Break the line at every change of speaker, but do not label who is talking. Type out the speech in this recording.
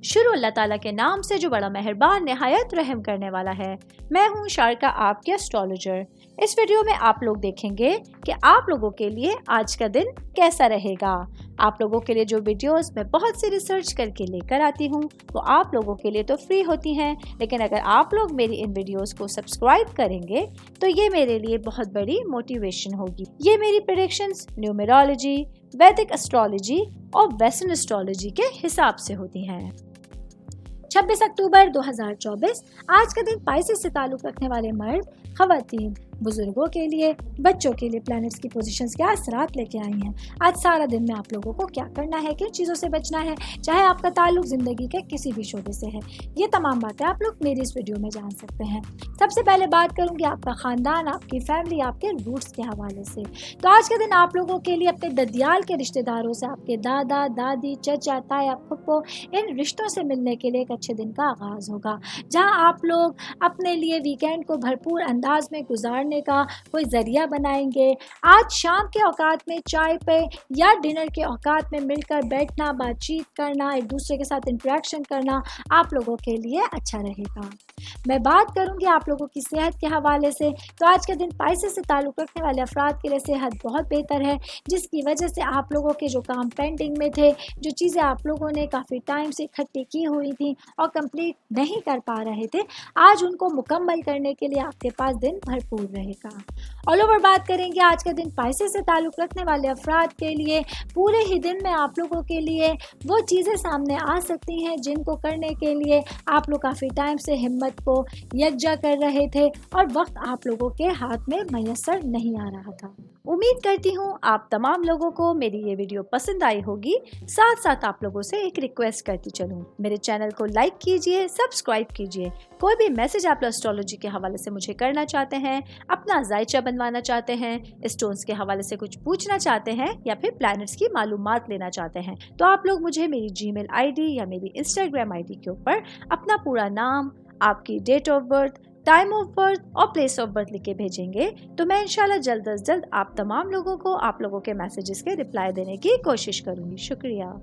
शुरू अल्लाह ताला के नाम से जो बड़ा मेहरबान नहायत रहम करने वाला है। मैं हूँ शारका, आपके एस्ट्रोलॉजर। इस वीडियो में आप लोग देखेंगे कि आप लोगों के लिए आज का दिन कैसा रहेगा। आप लोगों के लिए जो वीडियोस मैं बहुत सी रिसर्च करके लेकर आती हूँ वो आप लोगों के लिए तो फ्री होती हैं, लेकिन अगर आप लोग मेरी इन वीडियोस को सब्सक्राइब करेंगे तो ये मेरे लिए बहुत बड़ी मोटिवेशन होगी। ये मेरी प्रेडिक्शंस न्यूमेरोलॉजी, वैदिक एस्ट्रोलॉजी और वेस्टर्न एस्ट्रोलॉजी के हिसाब से होती हैं। 26 अक्टूबर 2024 आज का दिन पाइसेस से ताल्लुक रखने वाले मर्द, खवातीन, बुजुर्गों के लिए, बच्चों के लिए प्लैनेट्स की पोजीशंस क्या असरात लेके आई हैं। आज सारा दिन में आप लोगों को क्या करना है, किन चीज़ों से बचना है, चाहे आपका ताल्लुक ज़िंदगी के किसी भी शोबे से है, ये तमाम बातें आप लोग मेरी इस वीडियो में जान सकते हैं। सबसे पहले बात करूंगी आपका ख़ानदान, आपकी फैमिली, आपके रूट्स के हवाले से। तो आज के दिन आप लोगों के लिए अपने ददियाल के रिश्तेदारों से, आपके दादा दादी, चचा, ताया, फुप्पो, इन रिश्तों से मिलने के लिए एक अच्छे दिन का आगाज़ होगा, जहाँ आप लोग अपने लिए वीकेंड को भरपूर अंदाज में गुजारने का कोई जरिया बनाएंगे। आज शाम के औकात में चाय पे या डिनर के औकात में मिलकर बैठना, बातचीत करना, एक दूसरे के साथ इंटरेक्शन करना आप लोगों के लिए अच्छा रहेगा। मैं बात करूंगी आप लोगों की सेहत के हवाले से। तो आज के दिन पाइसेस से ताल्लुक़ रखने वाले अफराद के लिए सेहत बहुत बेहतर है, जिसकी वजह से आप लोगों के जो काम पेंडिंग में थे, जो चीज़ें आप लोगों ने काफ़ी टाइम से इकट्ठी की हुई थी और कंप्लीट नहीं कर पा रहे थे, आज उनको मुकम्मल करने के लिए आपके पास दिन भरपूर रहेगा। ऑल ओवर बात करेंगे आज का दिन पाइसेस से ताल्लुक़ रखने वाले अफराद के लिए। पूरे ही दिन में आप लोगों के लिए वो चीज़ें सामने आ सकती हैं जिनको करने के लिए आप लोग काफ़ी टाइम से हिम्मत को यकजा कर रहे थे और वक्त आप लोगों के हाथ में मैसर नहीं आ रहा था। उम्मीद करती हूँ आप तमाम लोगों को मेरी ये वीडियो पसंद आई होगी। साथ साथ आप लोगों से एक रिक्वेस्ट करती चलूँ, मेरे चैनल को लाइक कीजिए, सब्सक्राइब कीजिए। कोई भी मैसेज आप एस्ट्रोलॉजी के हवाले से मुझे करना चाहते हैं, अपना जायचा बनवाना चाहते हैं, स्टोन्स के हवाले से कुछ पूछना चाहते हैं या फिर प्लैनेट्स की मालूमात लेना चाहते हैं, तो आप लोग मुझे मेरी जीमेल आईडी या मेरी इंस्टाग्राम आईडी के ऊपर अपना पूरा नाम, आपकी date of birth, time of birth और प्लेस ऑफ बर्थ लिख के भेजेंगे तो मैं इंशाल्लाह जल्द अज जल्द आप तमाम लोगों को आप लोगों के मैसेजेस के रिप्लाई देने की कोशिश करूँगी। शुक्रिया।